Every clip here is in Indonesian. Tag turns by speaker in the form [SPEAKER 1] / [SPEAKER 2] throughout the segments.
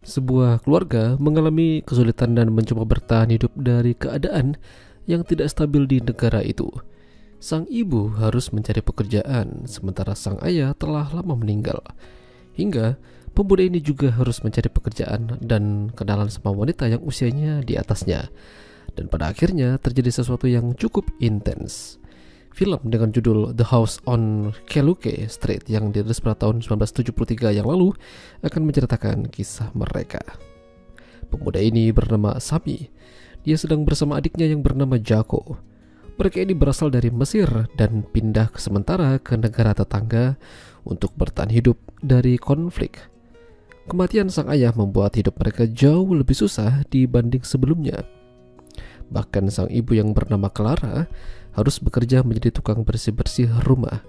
[SPEAKER 1] Sebuah keluarga mengalami kesulitan dan mencoba bertahan hidup dari keadaan yang tidak stabil di negara itu. Sang ibu harus mencari pekerjaan, sementara sang ayah telah lama meninggal. Hingga pemuda ini juga harus mencari pekerjaan dan kenalan sama wanita yang usianya di atasnya. Dan pada akhirnya terjadi sesuatu yang cukup intens. Film dengan judul The House on Keluke Street yang dirilis pada tahun 1973 yang lalu akan menceritakan kisah mereka. Pemuda ini bernama Sami. Dia sedang bersama adiknya yang bernama Jako. Mereka ini berasal dari Mesir dan pindah sementara ke negara tetangga untuk bertahan hidup dari konflik. Kematian sang ayah membuat hidup mereka jauh lebih susah dibanding sebelumnya. Bahkan sang ibu yang bernama Clara harus bekerja menjadi tukang bersih-bersih rumah.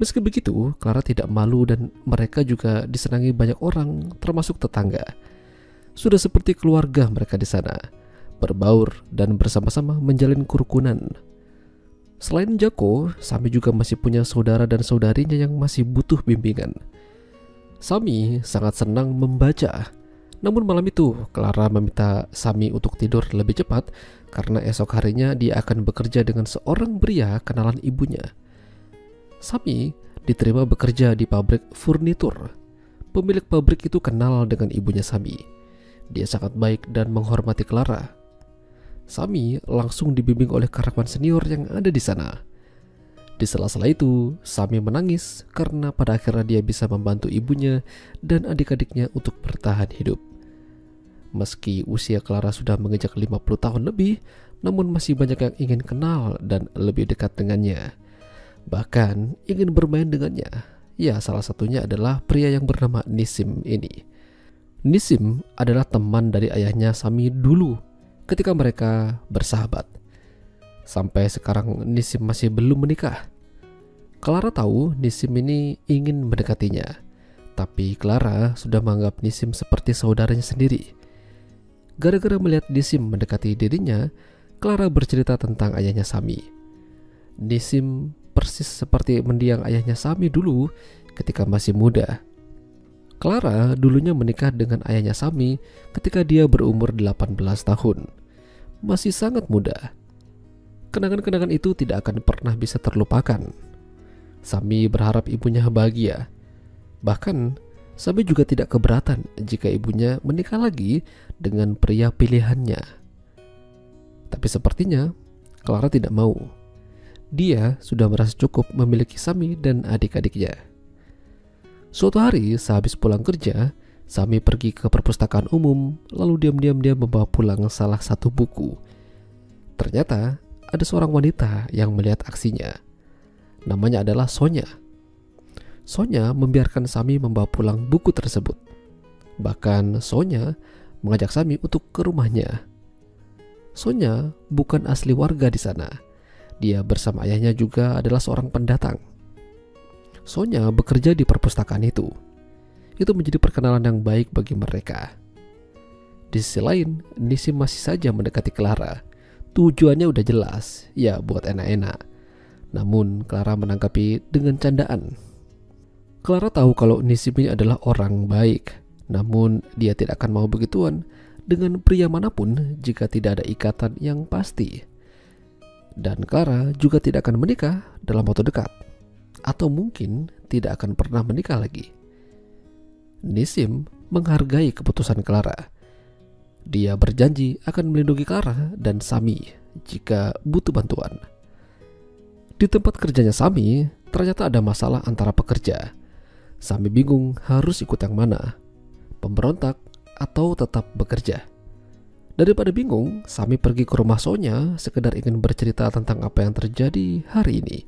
[SPEAKER 1] Meski begitu, Clara tidak malu dan mereka juga disenangi banyak orang, termasuk tetangga. Sudah seperti keluarga mereka di sana, berbaur dan bersama-sama menjalin kerukunan. Selain Jako, Sami juga masih punya saudara dan saudarinya yang masih butuh bimbingan. Sami sangat senang membaca. Namun malam itu, Clara meminta Sami untuk tidur lebih cepat karena esok harinya dia akan bekerja dengan seorang pria kenalan ibunya. Sami diterima bekerja di pabrik furnitur. Pemilik pabrik itu kenal dengan ibunya Sami. Dia sangat baik dan menghormati Clara. Sami langsung dibimbing oleh karyawan senior yang ada di sana. Di sela-sela itu, Sami menangis karena pada akhirnya dia bisa membantu ibunya dan adik-adiknya untuk bertahan hidup. Meski usia Clara sudah menginjak 50 tahun lebih, namun masih banyak yang ingin kenal dan lebih dekat dengannya. Bahkan ingin bermain dengannya. Ya, salah satunya adalah pria yang bernama Nisim ini. Nisim adalah teman dari ayahnya Sami dulu ketika mereka bersahabat. Sampai sekarang Nisim masih belum menikah. Clara tahu Nisim ini ingin mendekatinya, tapi Clara sudah menganggap Nisim seperti saudaranya sendiri. Gara-gara melihat Nisim mendekati dirinya, Clara bercerita tentang ayahnya Sami. Nisim persis seperti mendiang ayahnya Sami dulu ketika masih muda. Clara dulunya menikah dengan ayahnya Sami ketika dia berumur 18 tahun. Masih sangat muda. Kenangan-kenangan itu tidak akan pernah bisa terlupakan. Sami berharap ibunya bahagia. Bahkan Sami juga tidak keberatan jika ibunya menikah lagi dengan pria pilihannya. Tapi sepertinya Clara tidak mau. Dia sudah merasa cukup memiliki Sami dan adik-adiknya. Suatu hari sehabis pulang kerja, Sami pergi ke perpustakaan umum, lalu diam-diam dia membawa pulang salah satu buku. Ternyata ada seorang wanita yang melihat aksinya. Namanya adalah Sonya. Sonya membiarkan Sami membawa pulang buku tersebut. Bahkan Sonya mengajak Sami untuk ke rumahnya. Sonya bukan asli warga di sana. Dia bersama ayahnya juga adalah seorang pendatang. Sonya bekerja di perpustakaan itu. Itu menjadi perkenalan yang baik bagi mereka. Di sisi lain, Nisim masih saja mendekati Clara. Tujuannya udah jelas, ya buat enak-enak. Namun Clara menanggapi dengan candaan. Clara tahu kalau Nisim ini adalah orang baik, namun dia tidak akan mau begituan dengan pria manapun jika tidak ada ikatan yang pasti. Dan Clara juga tidak akan menikah dalam waktu dekat, atau mungkin tidak akan pernah menikah lagi. Nisim menghargai keputusan Clara. Dia berjanji akan melindungi Clara dan Sami jika butuh bantuan. Di tempat kerjanya Sami, ternyata ada masalah antara pekerja. Sami bingung harus ikut yang mana, pemberontak atau tetap bekerja. Daripada bingung, Sami pergi ke rumah Sonya sekedar ingin bercerita tentang apa yang terjadi hari ini.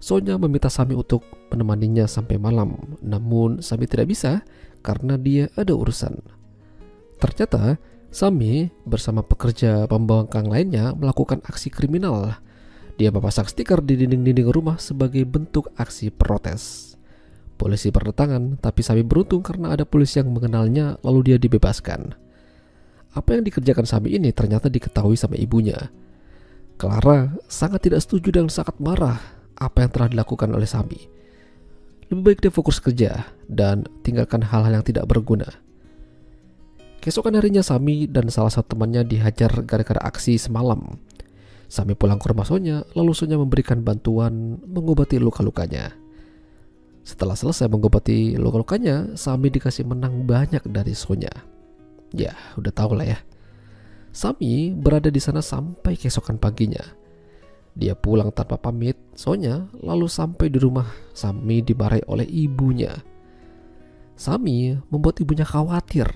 [SPEAKER 1] Sonya meminta Sami untuk menemaninya sampai malam, namun Sami tidak bisa karena dia ada urusan. Ternyata Sami bersama pekerja pembangkang lainnya melakukan aksi kriminal. Dia memasang stiker di dinding-dinding rumah sebagai bentuk aksi protes. Polisi berdatangan, tapi Sami beruntung karena ada polisi yang mengenalnya lalu dia dibebaskan. Apa yang dikerjakan Sami ini ternyata diketahui sama ibunya. Clara sangat tidak setuju dan sangat marah apa yang telah dilakukan oleh Sami. Lebih baik dia fokus kerja dan tinggalkan hal-hal yang tidak berguna. Keesokan harinya Sami dan salah satu temannya dihajar gara-gara aksi semalam. Sami pulang ke rumah Sonya, lalu Sonya memberikan bantuan mengobati luka-lukanya. Setelah selesai mengobati luka-lukanya, Sami dikasih menang banyak dari Sonya. Ya, udah tau lah ya. Sami berada di sana sampai keesokan paginya. Dia pulang tanpa pamit Sonya, lalu sampai di rumah Sami dimarahi oleh ibunya. Sami membuat ibunya khawatir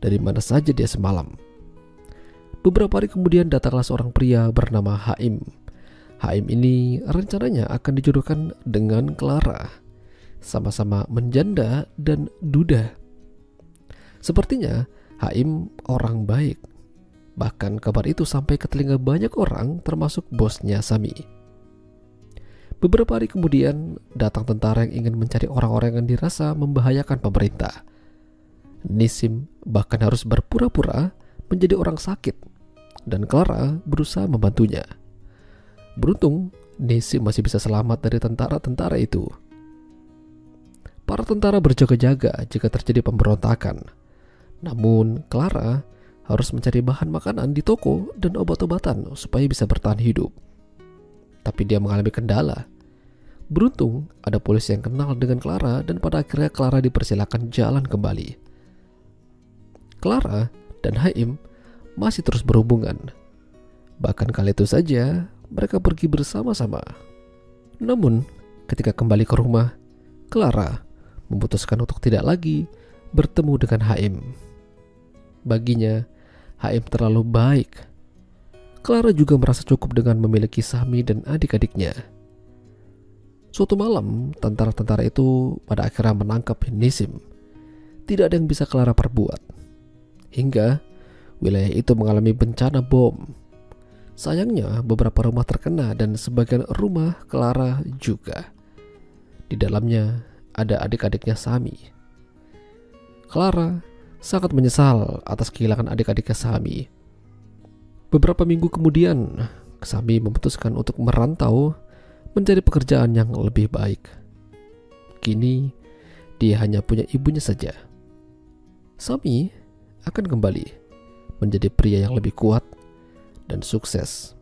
[SPEAKER 1] dari mana saja dia semalam. Beberapa hari kemudian datanglah seorang pria bernama Haim. Haim ini rencananya akan dijodohkan dengan Clara. Sama-sama menjanda dan duda. Sepertinya Haim orang baik. Bahkan kabar itu sampai ke telinga banyak orang termasuk bosnya Sami. Beberapa hari kemudian datang tentara yang ingin mencari orang-orang yang dirasa membahayakan pemerintah. Nisim bahkan harus berpura-pura menjadi orang sakit dan Clara berusaha membantunya. Beruntung Nisim masih bisa selamat dari tentara-tentara itu. Para tentara berjaga-jaga jika terjadi pemberontakan. Namun Clara harus mencari bahan makanan di toko dan obat-obatan supaya bisa bertahan hidup. Tapi dia mengalami kendala. Beruntung ada polisi yang kenal dengan Clara dan pada akhirnya Clara dipersilakan jalan kembali. Clara dan Haim masih terus berhubungan. Bahkan kali itu saja mereka pergi bersama-sama. Namun ketika kembali ke rumah, Clara memutuskan untuk tidak lagi bertemu dengan Haim. Baginya, Haim terlalu baik. Clara juga merasa cukup dengan memiliki Sami dan adik-adiknya. Suatu malam, tentara-tentara itu pada akhirnya menangkap Nisim. Tidak ada yang bisa Clara perbuat. Hingga wilayah itu mengalami bencana bom. Sayangnya beberapa rumah terkena dan sebagian rumah Clara juga. Di dalamnya ada adik-adiknya Sami. Clara sangat menyesal atas kehilangan adik-adiknya Sami. Beberapa minggu kemudian, Sami memutuskan untuk merantau mencari pekerjaan yang lebih baik. Kini, dia hanya punya ibunya saja. Sami akan kembali menjadi pria yang lebih kuat dan sukses,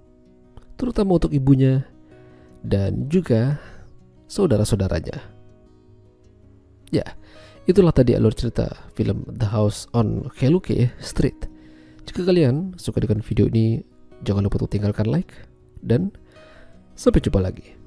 [SPEAKER 1] terutama untuk ibunya dan juga saudara-saudaranya. Ya, itulah tadi alur cerita film The House on Keluke Street. Jika kalian suka dengan video ini, jangan lupa untuk tinggalkan like dan sampai jumpa lagi.